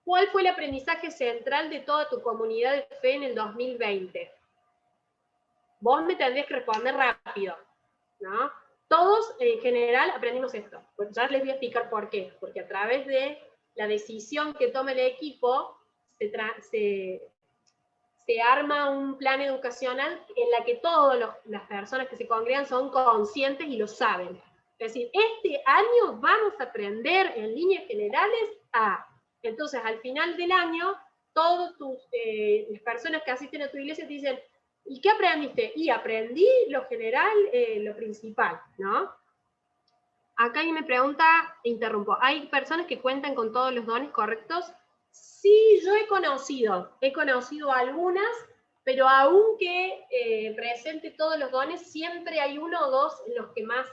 ¿cuál fue el aprendizaje central de toda tu comunidad de fe en el 2020? Vos me tendrías que responder rápido, ¿no? Todos en general aprendimos esto. Pues ya les voy a explicar por qué. Porque a través de la decisión que tome el equipo, se arma un plan educacional en la que todas las personas que se congregan son conscientes y lo saben. Es decir, este año vamos a aprender en líneas generales a. Entonces, al final del año, todas las personas que asisten a tu iglesia te dicen, ¿y qué aprendiste? Y aprendí lo general, lo principal, ¿no? Acá alguien me pregunta, interrumpo, ¿hay personas que cuentan con todos los dones correctos? Sí, yo he conocido algunas, pero aunque presente todos los dones, siempre hay uno o dos en los que más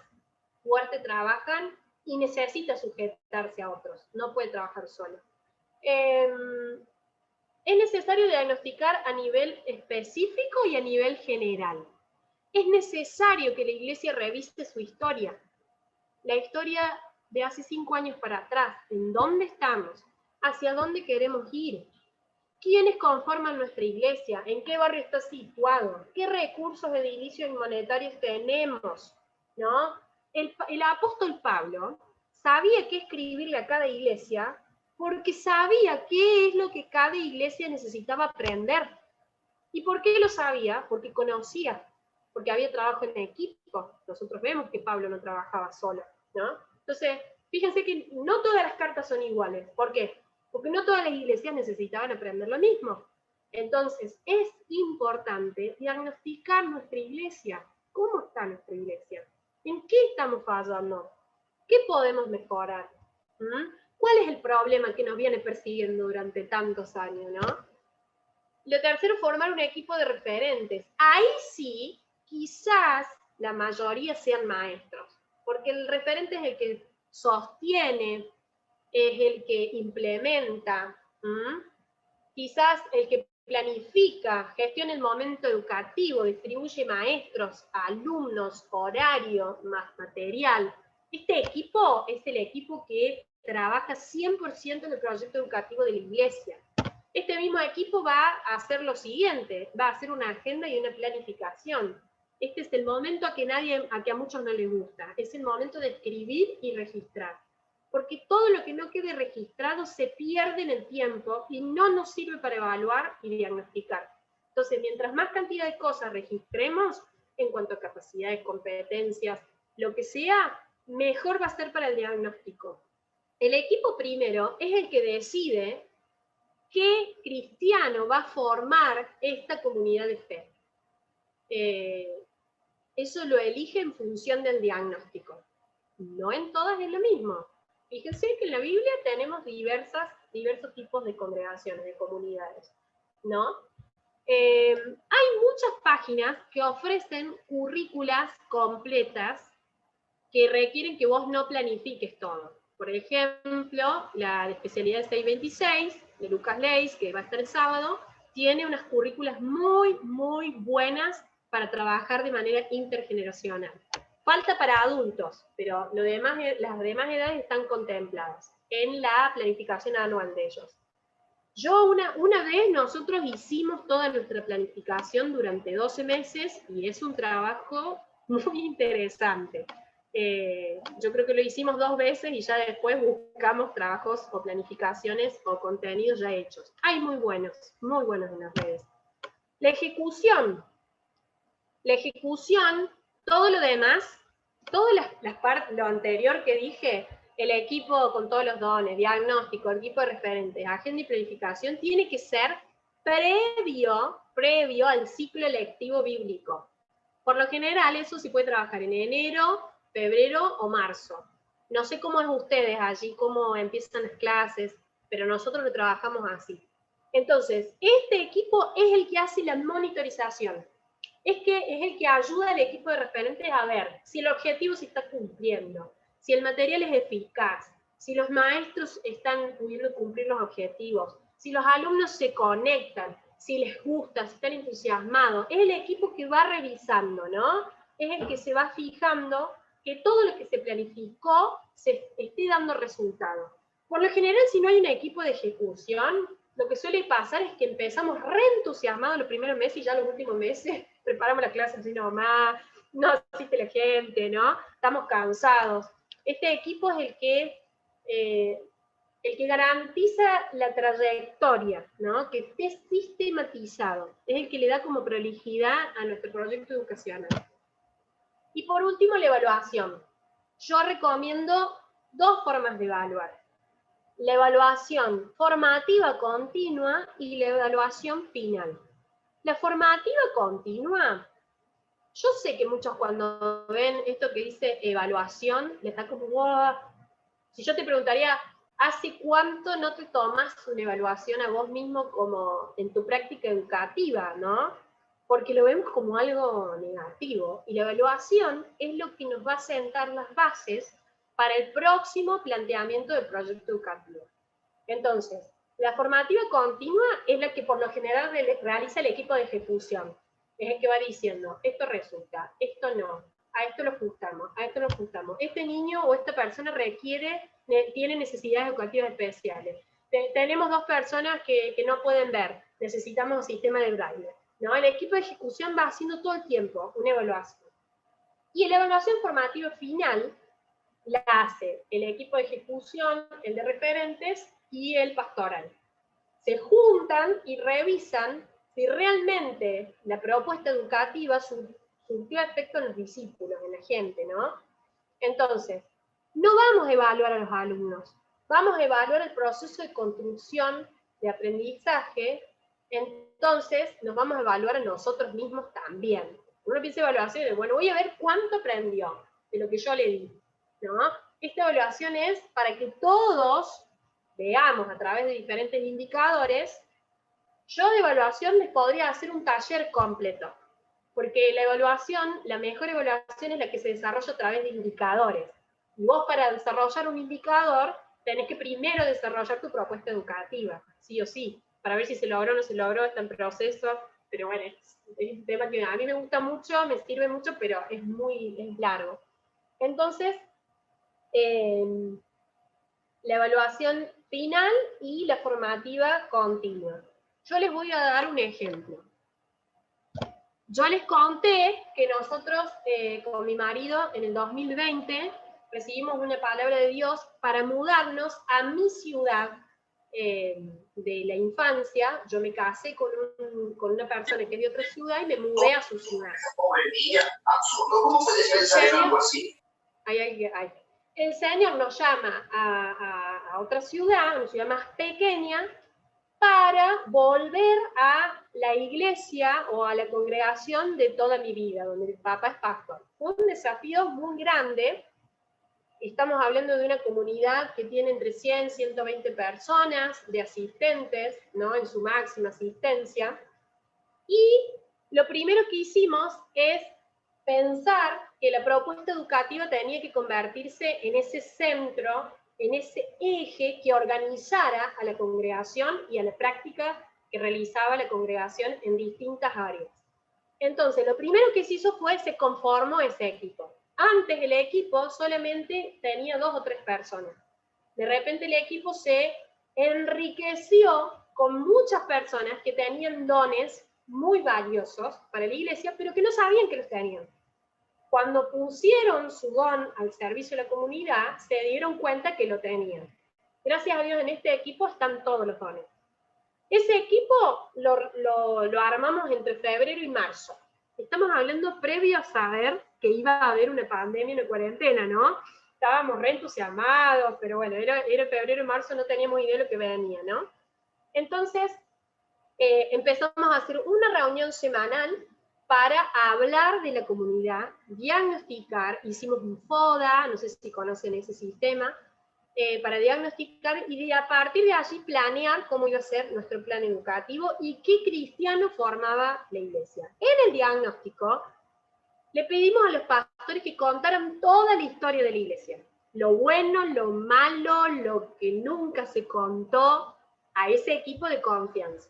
fuerte trabajan y necesita sujetarse a otros, no puede trabajar solo. Es necesario diagnosticar a nivel específico y a nivel general. Es necesario que la iglesia revise su historia. La historia de hace 5 años para atrás, en dónde estamos, hacia dónde queremos ir, quiénes conforman nuestra iglesia, en qué barrio está situado, qué recursos edilicios y monetarios tenemos, ¿no? El apóstol Pablo sabía qué escribirle a cada iglesia porque sabía qué es lo que cada iglesia necesitaba aprender. ¿Y por qué lo sabía? Porque conocía, porque había trabajo en equipo. Nosotros vemos que Pablo no trabajaba solo, ¿no? Entonces, fíjense que no todas las cartas son iguales. ¿Por qué? Porque no todas las iglesias necesitaban aprender lo mismo. Entonces, es importante diagnosticar nuestra iglesia. ¿Cómo está nuestra iglesia? ¿En qué estamos fallando? ¿Qué podemos mejorar? ¿Cuál es el problema que nos viene persiguiendo durante tantos años, no? Lo tercero, formar un equipo de referentes. Ahí sí, quizás la mayoría sean maestros. porque el referente es el que sostiene, es el que implementa, quizás el que planifica, gestiona el momento educativo, distribuye maestros, alumnos, horario, más material. Este equipo es el equipo que trabaja 100% en el proyecto educativo de la iglesia. Este mismo equipo va a hacer lo siguiente, va a hacer una agenda y una planificación. Este es el momento a que a muchos no les gusta, es el momento de escribir y registrar. Porque todo lo que no quede registrado se pierde en el tiempo y no nos sirve para evaluar y diagnosticar. Entonces, mientras más cantidad de cosas registremos, en cuanto a capacidades, competencias, lo que sea, mejor va a ser para el diagnóstico. El equipo primero es el que decide qué cristiano va a formar esta comunidad de fe. Eso lo elige en función del diagnóstico. No en todas es lo mismo. Fíjense que en la Biblia tenemos diversos tipos de congregaciones, de comunidades, ¿no? Hay muchas páginas que ofrecen currículas completas que requieren que vos no planifiques todo. Por ejemplo, la de especialidad 626 de Lucas Leis, que va a estar el sábado, tiene unas currículas muy, muy buenas para trabajar de manera intergeneracional. Falta para adultos, pero las demás edades están contempladas en la planificación anual de ellos. Una vez nosotros hicimos toda nuestra planificación durante 12 meses y es un trabajo muy interesante. Yo creo que lo hicimos 2 veces y ya después buscamos trabajos o planificaciones o contenidos ya hechos. Hay muy buenos en las redes. La ejecución, todo lo demás, todas las partes, lo anterior que dije, el equipo con todos los dones, diagnóstico, equipo de referentes, agenda y planificación, tiene que ser previo al ciclo lectivo bíblico. Por lo general, eso se puede trabajar en enero, febrero o marzo. No sé cómo es ustedes allí, cómo empiezan las clases, pero nosotros lo trabajamos así. Entonces, este equipo es el que hace la monitorización. Es el que ayuda al equipo de referentes a ver si el objetivo se está cumpliendo, si el material es eficaz, si los maestros están pudiendo cumplir los objetivos, si los alumnos se conectan, si les gusta, si están entusiasmados. Es el equipo que va revisando, ¿no? Es el que se va fijando que todo lo que se planificó se esté dando resultado. Por lo general, si no hay un equipo de ejecución, lo que suele pasar es que empezamos reentusiasmados los primeros meses y ya los últimos meses preparamos la clase así nomás, no asiste la gente, ¿no? Estamos cansados. Este equipo es el que garantiza la trayectoria, ¿no? Que esté sistematizado. Es el que le da como prolijidad a nuestro proyecto educacional. Y por último, la evaluación. Yo recomiendo 2 formas de evaluar. La evaluación formativa continua y la evaluación final. La formativa continua, yo sé que muchos cuando ven esto que dice evaluación, les da como, wow. Si yo te preguntaría, ¿hace cuánto no te tomas una evaluación a vos mismo como en tu práctica educativa, no? Porque lo vemos como algo negativo. Y la evaluación es lo que nos va a sentar las bases para el próximo planteamiento del proyecto educativo. Entonces, la formativa continua es la que por lo general realiza el equipo de ejecución. Es el que va diciendo, esto resulta, esto no, a esto lo ajustamos, a esto lo ajustamos. Este niño o esta persona tiene necesidades educativas especiales. Tenemos 2 personas que no pueden ver, necesitamos un sistema de braille, ¿no? El equipo de ejecución va haciendo todo el tiempo una evaluación. Y la evaluación formativa final la hace el equipo de ejecución, el de referentes y el pastoral. Se juntan y revisan si realmente la propuesta educativa surtió efecto en los discípulos, en la gente, ¿no? Entonces, no vamos a evaluar a los alumnos, vamos a evaluar el proceso de construcción de aprendizaje, entonces nos vamos a evaluar a nosotros mismos también. Uno piensa evaluaciones, bueno, voy a ver cuánto aprendió de lo que yo le di, ¿no? Esta evaluación es para que todos veamos a través de diferentes indicadores. Yo de evaluación les podría hacer un taller completo. Porque la evaluación, la mejor evaluación es la que se desarrolla a través de indicadores. Y vos para desarrollar un indicador tenés que primero desarrollar tu propuesta educativa, sí o sí, para ver si se logró o no se logró, está en proceso, pero bueno, es un tema que a mí me gusta mucho, me sirve mucho, pero es largo. Entonces, la evaluación final y la formativa continua. Yo les voy a dar un ejemplo. Yo les conté que nosotros, con mi marido, en el 2020, recibimos una palabra de Dios para mudarnos a mi ciudad de la infancia. Yo me casé con una persona que es de otra ciudad y me mudé a su ciudad. ¿Cómo puedes pensar en algo así? El Señor nos llama a otra ciudad, una ciudad más pequeña, para volver a la iglesia o a la congregación de toda mi vida, donde mi papá es pastor. Fue un desafío muy grande. Estamos hablando de una comunidad que tiene entre 100 y 120 personas de asistentes, ¿no? En su máxima asistencia. Y lo primero que hicimos es pensar que la propuesta educativa tenía que convertirse en ese centro, en ese eje que organizara a la congregación y a la práctica que realizaba la congregación en distintas áreas. Entonces, lo primero que se hizo fue, se conformó ese equipo. Antes el equipo solamente tenía 2 o 3 personas. De repente el equipo se enriqueció con muchas personas que tenían dones muy valiosos para la iglesia, pero que no sabían que los tenían. Cuando pusieron su don al servicio de la comunidad, se dieron cuenta que lo tenían. Gracias a Dios, en este equipo están todos los dones. Ese equipo lo armamos entre febrero y marzo. Estamos hablando previo a saber que iba a haber una pandemia, una cuarentena, ¿no? Estábamos re entusiasmados, pero bueno, era febrero y marzo, no teníamos idea de lo que venía, ¿no? Entonces, empezamos a hacer una reunión semanal para hablar de la comunidad, diagnosticar, hicimos un FODA, no sé si conocen ese sistema, para diagnosticar y a partir de allí planear cómo iba a ser nuestro plan educativo y qué cristiano formaba la iglesia. En el diagnóstico le pedimos a los pastores que contaran toda la historia de la iglesia, lo bueno, lo malo, lo que nunca se contó a ese equipo de confianza.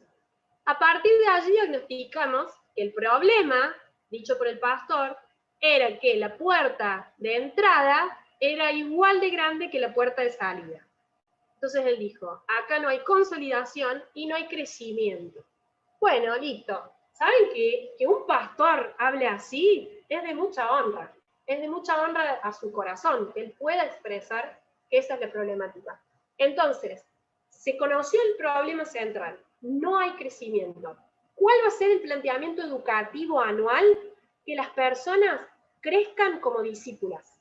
A partir de allí diagnosticamos que el problema, dicho por el pastor, era que la puerta de entrada era igual de grande que la puerta de salida. Entonces él dijo, acá no hay consolidación y no hay crecimiento. Bueno, listo. ¿Saben que un pastor hable así? Es de mucha honra. Es de mucha honra a su corazón, que él pueda expresar que esa es la problemática. Entonces, se conoció el problema central. No hay crecimiento. ¿Cuál va a ser el planteamiento educativo anual? Que las personas crezcan como discípulas.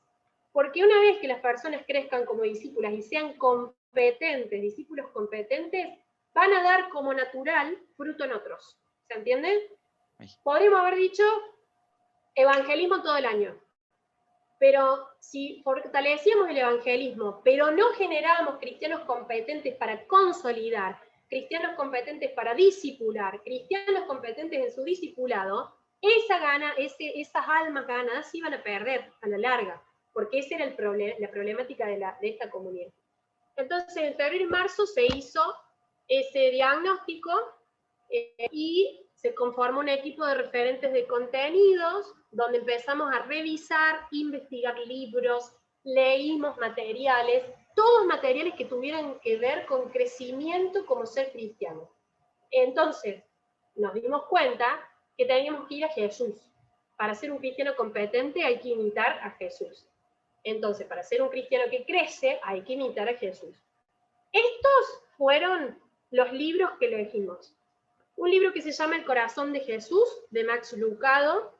Porque una vez que las personas crezcan como discípulas y sean competentes, discípulos competentes, van a dar como natural fruto en otros. ¿Se entiende? Podríamos haber dicho evangelismo todo el año. Pero si fortalecíamos el evangelismo, pero no generábamos cristianos competentes para consolidar, cristianos competentes para discipular, cristianos competentes en su discipulado, esas almas ganadas se iban a perder a la larga, porque esa era la problemática de esta comunidad. Entonces, en febrero y marzo se hizo ese diagnóstico y se conformó un equipo de referentes de contenidos, donde empezamos a revisar, investigar libros, leímos materiales, todos materiales que tuvieran que ver con crecimiento como ser cristiano. Entonces, nos dimos cuenta que teníamos que ir a Jesús. Para ser un cristiano competente hay que imitar a Jesús. Entonces, para ser un cristiano que crece, hay que imitar a Jesús. Estos fueron los libros que elegimos. Un libro que se llama El corazón de Jesús, de Max Lucado.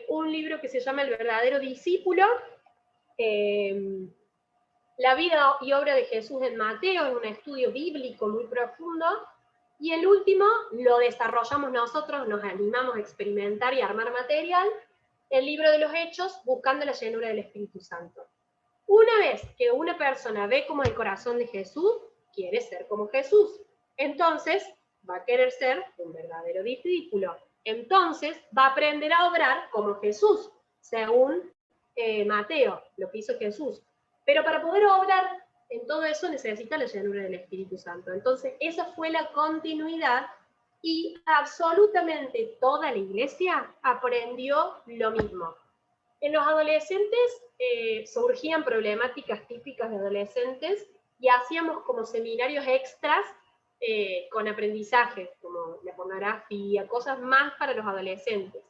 Un libro que se llama El verdadero discípulo. La vida y obra de Jesús en Mateo, en un estudio bíblico muy profundo. Y el último lo desarrollamos nosotros, nos animamos a experimentar y armar material, el libro de los Hechos, buscando la llenura del Espíritu Santo. Una vez que una persona ve como el corazón de Jesús, quiere ser como Jesús. Entonces, va a querer ser un verdadero discípulo. Entonces va a aprender a obrar como Jesús, según Mateo, lo que hizo Jesús. Pero para poder obrar en todo eso necesita la llenura del Espíritu Santo. Entonces esa fue la continuidad y absolutamente toda la iglesia aprendió lo mismo. En los adolescentes surgían problemáticas típicas de adolescentes y hacíamos como seminarios extras con aprendizajes, como la pornografía, cosas más para los adolescentes.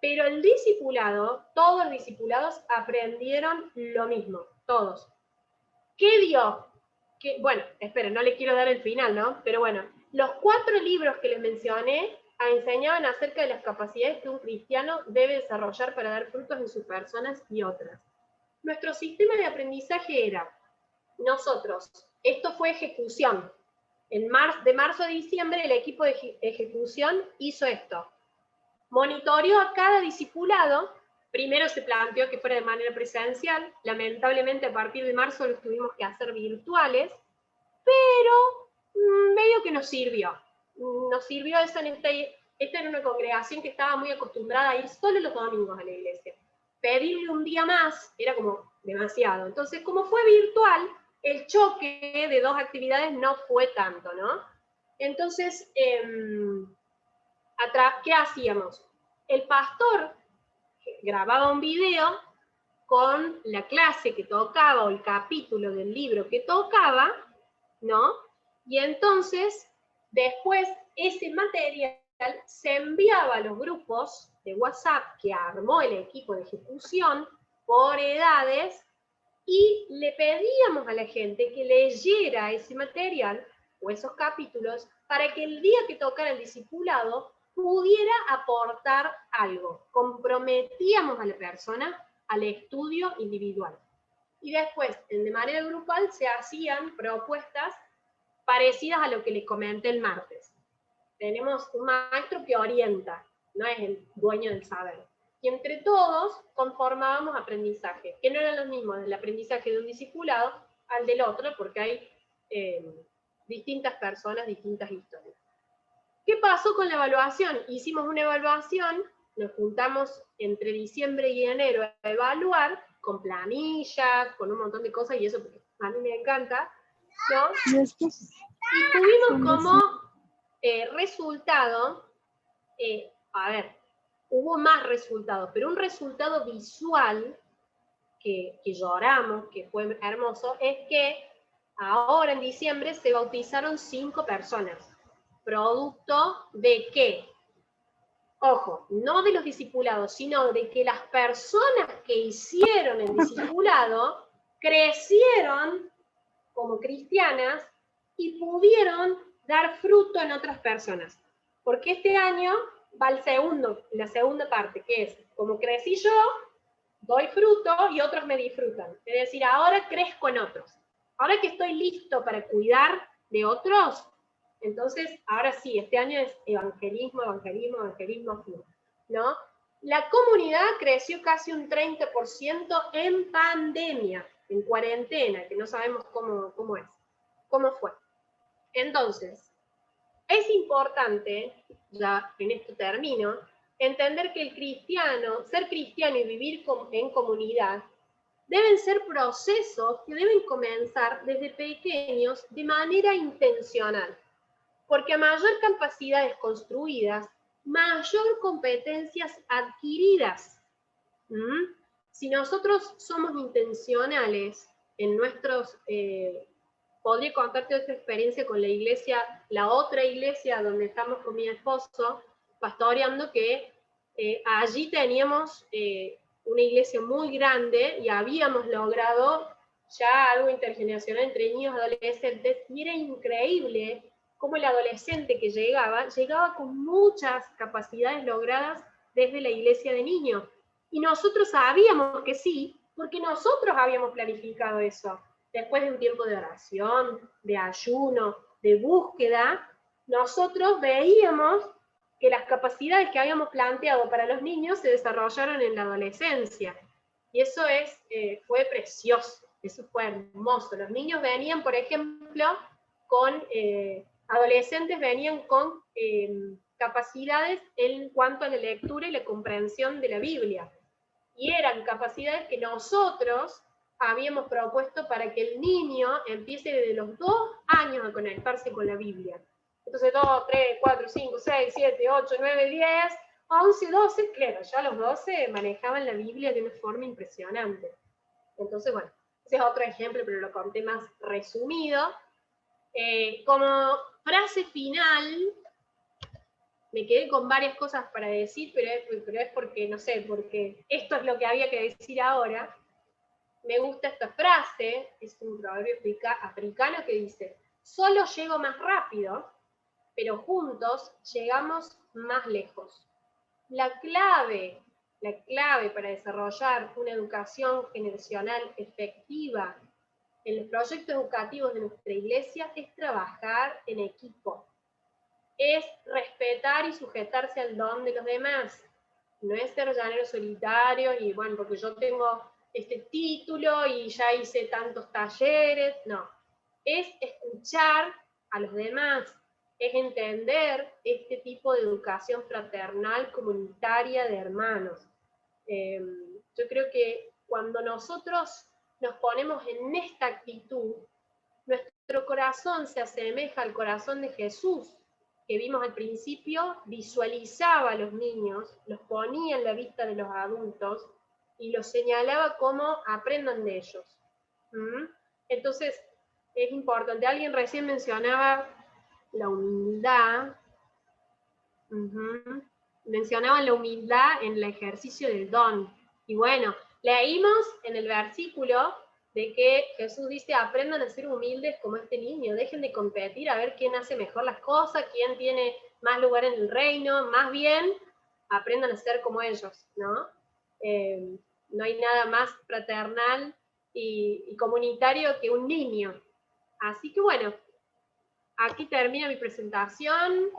Pero el discipulado, todos los discipulados aprendieron lo mismo, todos. ¿Qué dio? Bueno, esperen, no le quiero dar el final, ¿no? Pero bueno, los 4 libros que les mencioné enseñaban acerca de las capacidades que un cristiano debe desarrollar para dar frutos en sus personas y otras. Nuestro sistema de aprendizaje era, nosotros, esto fue ejecución. De marzo a diciembre el equipo de ejecución hizo esto. Monitoreó a cada discipulado. Primero se planteó que fuera de manera presencial, lamentablemente a partir de marzo los tuvimos que hacer virtuales, pero medio que nos sirvió. Nos sirvió eso esta era una congregación que estaba muy acostumbrada a ir solo los domingos a la iglesia. Pedirle un día más era como demasiado. Entonces, como fue virtual, el choque de 2 actividades no fue tanto, ¿no? Entonces, ¿qué hacíamos? El pastor grababa un video con la clase que tocaba o el capítulo del libro que tocaba, ¿no? Y entonces, después, ese material se enviaba a los grupos de WhatsApp que armó el equipo de ejecución por edades y le pedíamos a la gente que leyera ese material o esos capítulos para que el día que tocara el discipulado pudiera aportar algo. Comprometíamos a la persona al estudio individual. Y después, de manera grupal, se hacían propuestas parecidas a lo que les comenté el martes. Tenemos un maestro que orienta, no es el dueño del saber. Y entre todos conformábamos aprendizaje, que no eran los mismos del aprendizaje de un discipulado al del otro, porque hay distintas personas, distintas historias. ¿Qué pasó con la evaluación? Hicimos una evaluación, nos juntamos entre diciembre y enero a evaluar, con planillas, con un montón de cosas, y eso porque a mí me encanta, ¿no? Y tuvimos como resultado, hubo más resultados, pero un resultado visual que lloramos, que fue hermoso, es que ahora en diciembre se bautizaron 5 personas. ¿Producto de qué? Ojo, no de los discipulados, sino de que las personas que hicieron el discipulado crecieron como cristianas y pudieron dar fruto en otras personas. Porque este año va la segunda parte, que es, como crecí yo, doy fruto y otros me disfrutan. Es decir, ahora crezco en otros. Ahora que estoy listo para cuidar de otros, entonces, ahora sí, este año es evangelismo, ¿no? La comunidad creció casi un 30% en pandemia, en cuarentena, que no sabemos cómo fue. Entonces, es importante, ya en esto termino, entender que ser cristiano y vivir en comunidad, deben ser procesos que deben comenzar desde pequeños de manera intencional. Porque a mayor capacidades construidas, mayor competencias adquiridas. Si nosotros somos intencionales en nuestros... podría contarte otra experiencia con la iglesia, la otra iglesia donde estamos con mi esposo, pastoreando, que allí teníamos una iglesia muy grande y habíamos logrado ya algo intergeneracional entre niños y adolescentes, y era increíble cómo el adolescente que llegaba con muchas capacidades logradas desde la iglesia de niños. Y nosotros sabíamos que sí, porque nosotros habíamos planificado eso. Después de un tiempo de oración, de ayuno, de búsqueda, nosotros veíamos que las capacidades que habíamos planteado para los niños se desarrollaron en la adolescencia. Y eso fue precioso, eso fue hermoso. Los niños venían, por ejemplo, adolescentes venían con capacidades en cuanto a la lectura y la comprensión de la Biblia. Y eran capacidades que nosotros habíamos propuesto para que el niño empiece desde los 2 años a conectarse con la Biblia. Entonces 2, 3, 4, 5, 6, 7, 8, 9, 10, 11, 12, claro, ya los 12 manejaban la Biblia de una forma impresionante. Entonces, bueno, ese es otro ejemplo, pero lo conté más resumido. Como frase final, me quedé con varias cosas para decir, pero es porque, no sé, porque esto es lo que había que decir ahora. Me gusta esta frase, es un proverbio africano que dice, solo llego más rápido, pero juntos llegamos más lejos. La clave para desarrollar una educación generacional efectiva en los proyectos educativos de nuestra iglesia es trabajar en equipo, es respetar y sujetarse al don de los demás, no es ser llanero solitario y bueno, porque yo tengo este título y ya hice tantos talleres, no, es escuchar a los demás, es entender este tipo de educación fraternal, comunitaria de hermanos. Yo creo que cuando nosotros nos ponemos en esta actitud, nuestro corazón se asemeja al corazón de Jesús, que vimos al principio, visualizaba a los niños, los ponía en la vista de los adultos y los señalaba como aprendan de ellos. Entonces, es importante. Alguien recién mencionaba la humildad. Mencionaban la humildad en el ejercicio del don. Y bueno, leímos en el versículo de que Jesús dice, aprendan a ser humildes como este niño, dejen de competir a ver quién hace mejor las cosas, quién tiene más lugar en el reino, más bien aprendan a ser como ellos, ¿no? No hay nada más fraternal y comunitario que un niño. Así que bueno, aquí termina mi presentación.